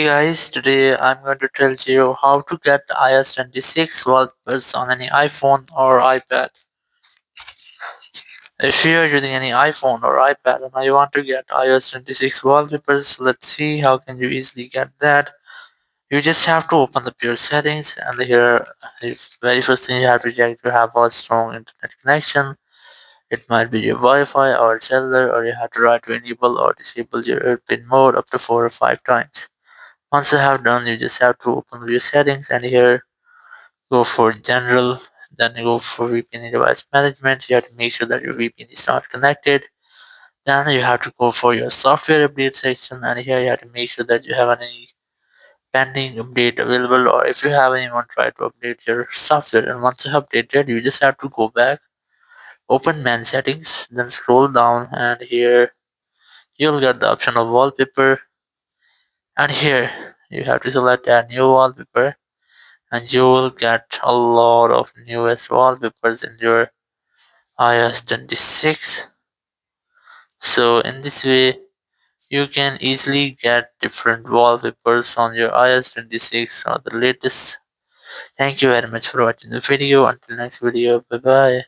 Hey guys, today I'm going to tell you how to get iOS 26 wallpapers on any iPhone or iPad. If you are using any iPhone or iPad and you want to get iOS 26 wallpapers, let's see how can you easily get that. You just have to open the pure settings, and here very first thing you have to check to have a strong internet connection. It might be your Wi-Fi or cellular, or you have to try to enable or disable your airplane mode up to 4 or 5 times. Once you have done, you just have to open your settings, and here go for general, then you go for VPN device management. You have to make sure that your VPN is not connected. Then you have to go for your software update section, and here you have to make sure that you have any pending update available, or if you have anyone try to update your software. And once you have updated, you just have to go back, open man settings, then scroll down, and here you'll get the option of wallpaper, and here you have to select a new wallpaper, and you will get a lot of newest wallpapers in your iOS 26. So in this way, you can easily get different wallpapers on your iOS 26 or the latest. Thank you very much for watching the video. Until next video, bye bye.